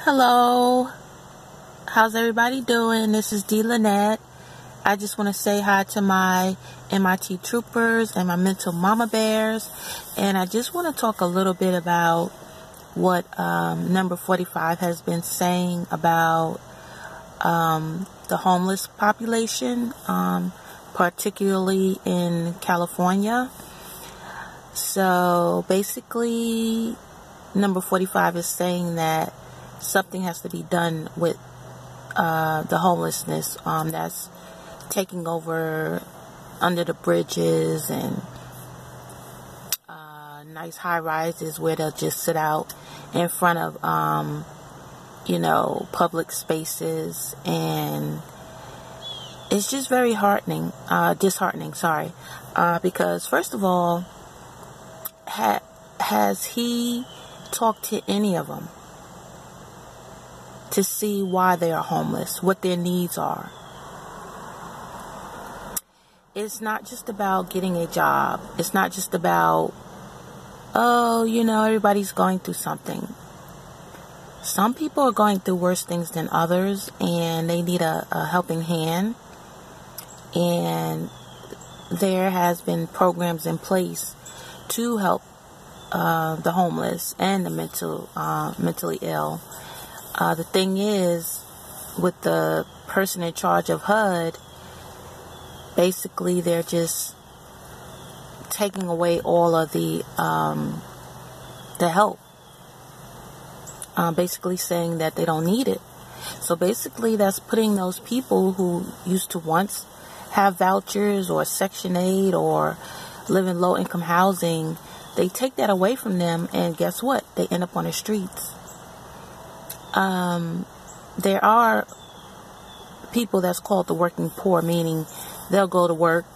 Hello, how's everybody doing? This is D. Lynette. I just want to say hi to my MIT troopers and my mental mama bears, and I just want to talk a little bit about what number 45 has been saying about the homeless population, particularly in California. So basically, number 45 is saying that something has to be done with the homelessness that's taking over under the bridges and nice high rises where they'll just sit out in front of public spaces, and it's just very disheartening, because first of all, has he talked to any of them to see why they are homeless, what their needs are? It's not just about getting a job. It's not just about, everybody's going through something. Some people are going through worse things than others, and they need a helping hand. And there has been programs in place to help the homeless and the mentally ill. The thing is, with the person in charge of HUD, basically they're just taking away all of the help. Basically saying that they don't need it. So basically that's putting those people who used to once have vouchers or Section 8 or live in low-income housing, they take that away from them, and guess what? They end up on the streets. There are people that's called the working poor, meaning they'll go to work,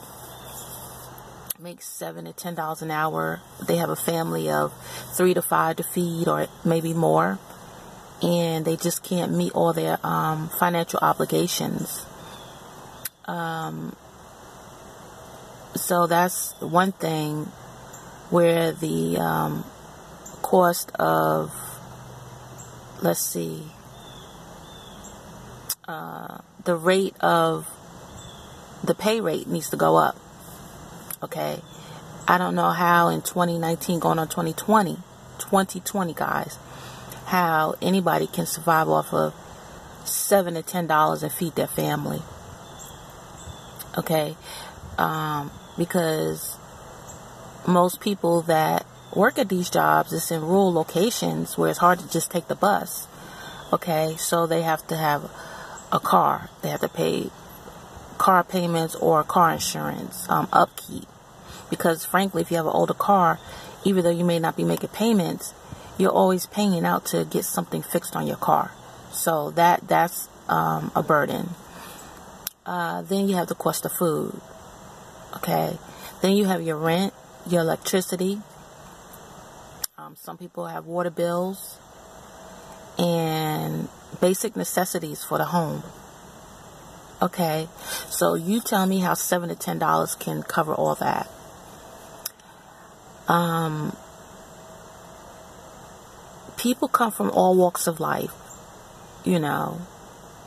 make $7 to $10 an hour. They have a family of 3 to 5 to feed, or maybe more, and they just can't meet all their financial obligations. So that's one thing where the cost of, the rate of the pay rate needs to go up. Okay, I don't know how in 2019 going on 2020 guys, how anybody can survive off of $7 to $10 and feed their family. Okay, because most people that work at these jobs is in rural locations where it's hard to just take the bus. Okay, so they have to have a car. They have to pay car payments or car insurance, upkeep. Because frankly, if you have an older car, even though you may not be making payments, you're always paying out to get something fixed on your car. So that's a burden. Then you have the cost of food. Okay. Then you have your rent, your electricity. Some people have water bills and basic necessities for the home. Okay, so you tell me how $7 to $10 can cover all that. People come from all walks of life.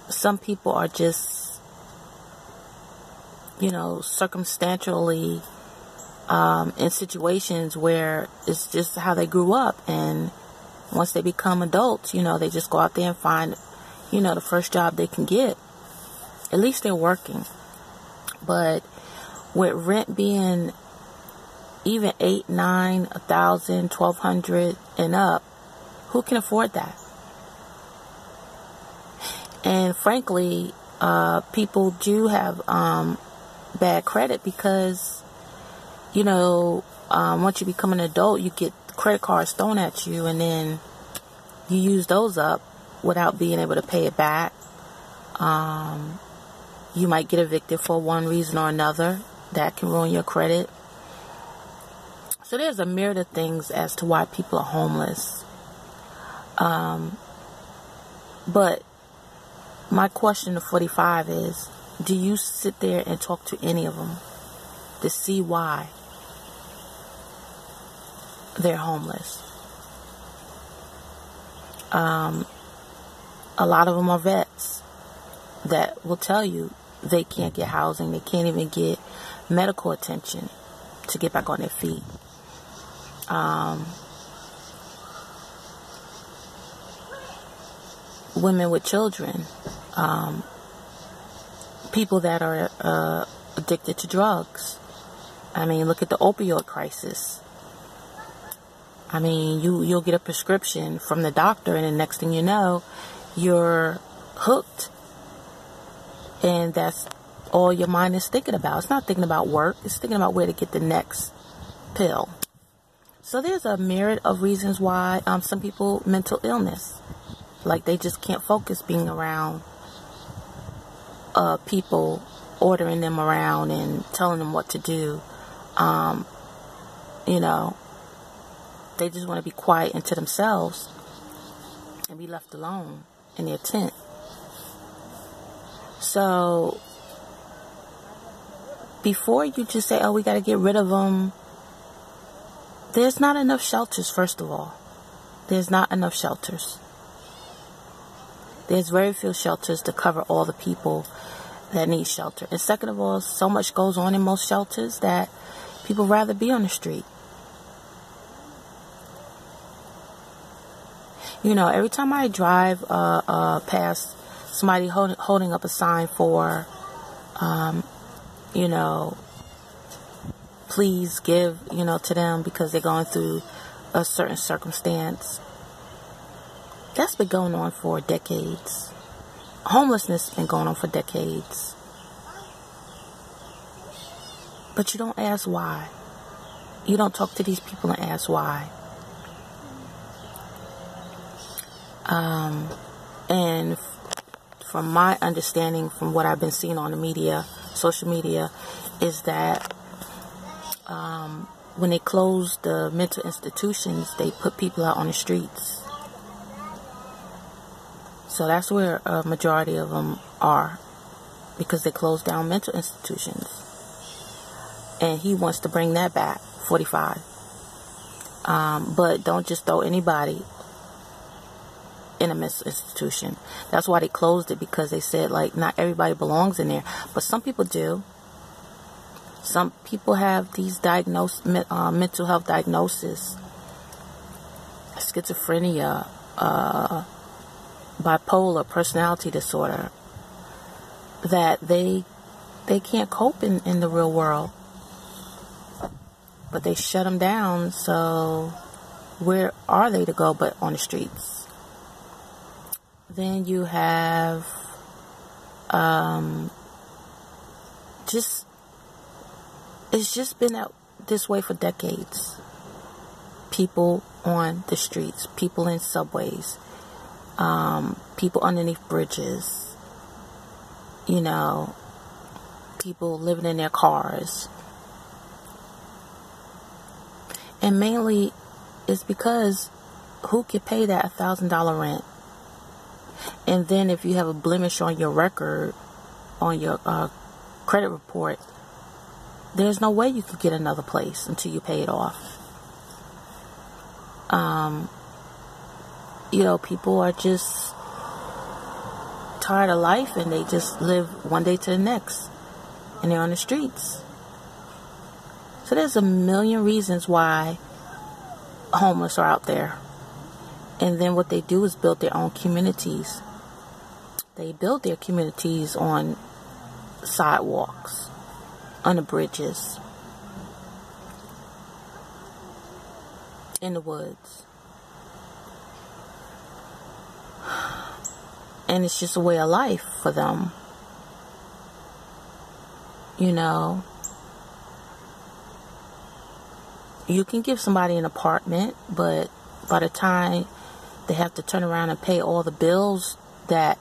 Some people are just, circumstantially in situations where it's just how they grew up, and once they become adults, they just go out there and find, the first job they can get. At least they're working. But with rent being even $800, $900, $1,000, $1,200 and up, who can afford that? And frankly, people do have bad credit because, once you become an adult, you get credit cards thrown at you, and then you use those up without being able to pay it back. You might get evicted for one reason or another. That can ruin your credit. So there's a myriad of things as to why people are homeless. But my question to 45 is, do you sit there and talk to any of them to see why they're homeless? A lot of them are vets that will tell you they can't get housing. They can't even get medical attention to get back on their feet. Women with children. People that are addicted to drugs. I mean, look at the opioid crisis. I mean, you'll get a prescription from the doctor, and the next thing you know, you're hooked. And that's all your mind is thinking about. It's not thinking about work. It's thinking about where to get the next pill. So there's a myriad of reasons why some people mental illness. Like they just can't focus being around people, ordering them around and telling them what to do. You know, they just want to be quiet and to themselves and be left alone in their tent. So before you just say, oh, we got to get rid of them, there's not enough shelters, first of all. There's not enough shelters. There's very few shelters to cover all the people that need shelter. And second of all, so much goes on in most shelters that people rather be on the street. You know, every time I drive past somebody holding up a sign for, you know, please give, you know, to them because they're going through a certain circumstance. That's been going on for decades. Homelessness has been going on for decades. But you don't ask why. You don't talk to these people and ask why. And from my understanding, from what I've been seeing on the media, social media, is that when they closed the mental institutions, they put people out on the streets. So that's where a majority of them are, because they closed down mental institutions. And he wants to bring that back, 45. But don't just throw anybody in a mental institution. That's why they closed it, because they said, like, not everybody belongs in there. But some people do. Some people have these mental health diagnoses, schizophrenia, bipolar personality disorder, that they can't cope in the real world. But they shut them down, so where are they to go but on the streets? Then you have it's just been this way for decades. People on the streets, people in subways, people underneath bridges, you know, people living in their cars. And mainly it's because who can pay that $1,000 rent? And then if you have a blemish on your record, on your credit report, there's no way you could get another place until you pay it off. You know, people are just tired of life, and they just live one day to the next, and they're on the streets. So there's a million reasons why homeless are out there. And then what they do is build their own communities. They build their communities on sidewalks, under bridges, in the woods. And it's just a way of life for them. You know, you can give somebody an apartment, but by the time they have to turn around and pay all the bills that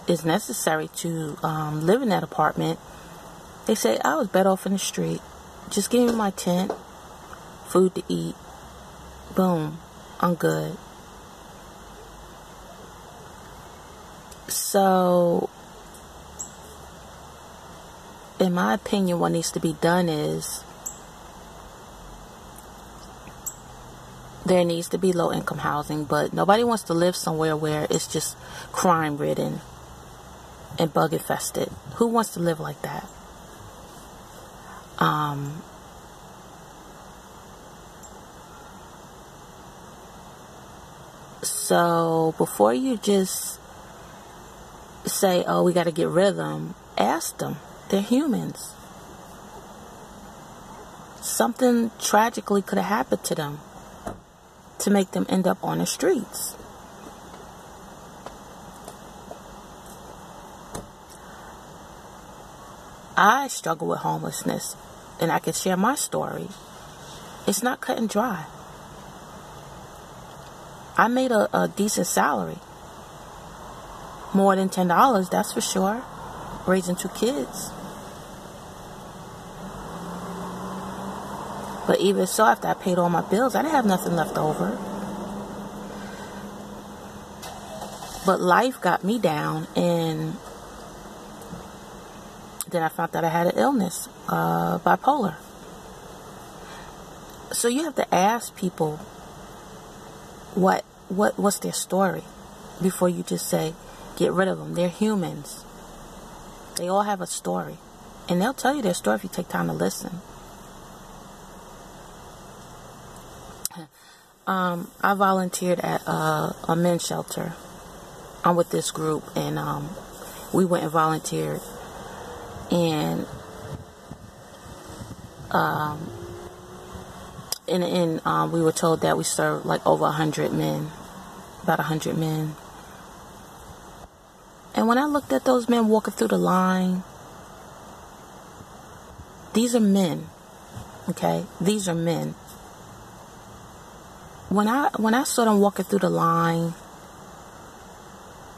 is necessary to live in that apartment, they say, I was better off in the street. Just give me my tent, food to eat. Boom, I'm good. So, in my opinion, what needs to be done is there needs to be low-income housing, but nobody wants to live somewhere where it's just crime-ridden and bug-infested. Who wants to live like that? So before you just say, oh, we got to get rid of them, ask them. They're humans. Something tragically could have happened to them to make them end up on the streets. I struggle with homelessness, and I can share my story. It's not cut and dry. I made a decent salary. More than $10, that's for sure. Raising 2 kids. But even so, after I paid all my bills, I didn't have nothing left over. But life got me down, and then I found out I had an illness, bipolar. So you have to ask people what's their story before you just say, get rid of them. They're humans. They all have a story. And they'll tell you their story if you take time to listen. I volunteered at a men's shelter. I'm with this group, and we went and volunteered. And we were told that we served like over 100 men, about 100 men. And when I looked at those men walking through the line, these are men, okay? These are men. When I saw them walking through the line,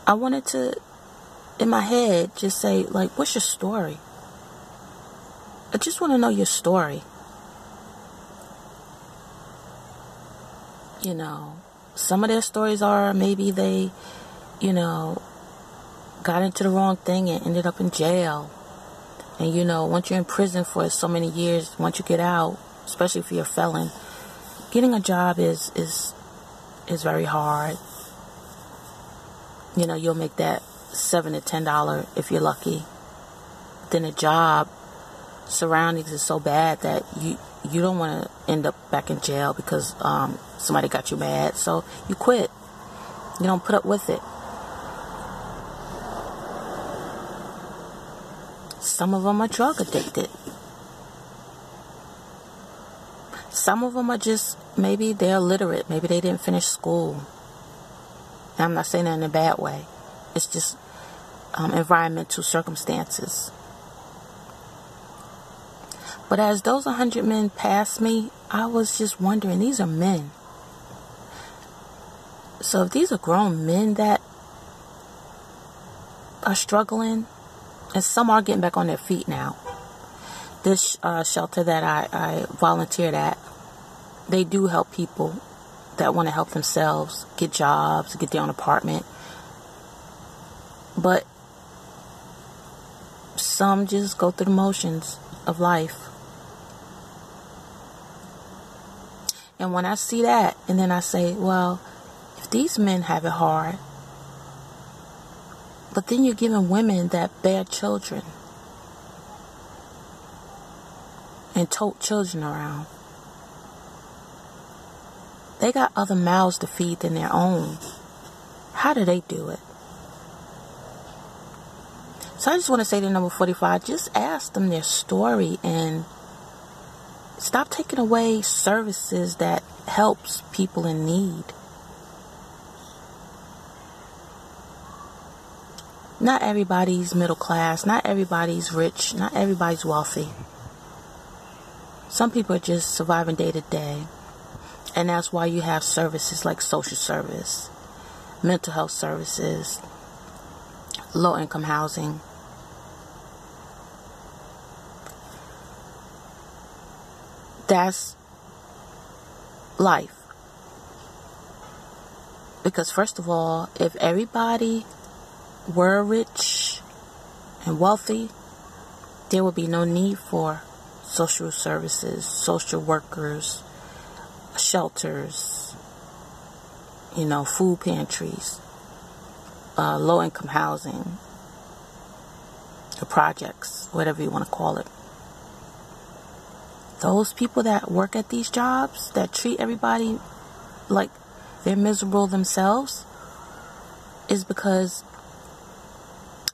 I wanted to, in my head, just say, like, what's your story? I just want to know your story. You know, some of their stories are maybe they, you know, got into the wrong thing and ended up in jail. And, you know, once you're in prison for so many years, once you get out, especially if you're a felon, getting a job is very hard. You know, you'll make that $7 to $10 if you're lucky. Then a job surroundings is so bad that you don't want to end up back in jail because somebody got you mad. So you quit. You don't put up with it. Some of them are drug addicted. Some of them are just, maybe they're illiterate. Maybe they didn't finish school. And I'm not saying that in a bad way. It's just environmental circumstances. But as those 100 men passed me, I was just wondering, these are men. So if these are grown men that are struggling, and some are getting back on their feet now. This shelter that I volunteered at, they do help people that want to help themselves, get jobs, get their own apartment. But some just go through the motions of life. And when I see that, and then I say, well, if these men have it hard, but then you're giving women that bear children and tote children around. They got other mouths to feed than their own. How do they do it? So I just want to say to number 45, just ask them their story and stop taking away services that helps people in need. Not everybody's middle class. Not everybody's rich. Not everybody's wealthy. Some people are just surviving day to day. And that's why you have services like social service, mental health services, low-income housing. That's life. Because first of all, if everybody were rich and wealthy, there would be no need for social services, social workers, shelters, food pantries, low-income housing, the projects, whatever you want to call it. Those people that work at these jobs, that treat everybody like they're miserable themselves, is because,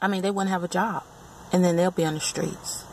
they wouldn't have a job. And then they'll be on the streets.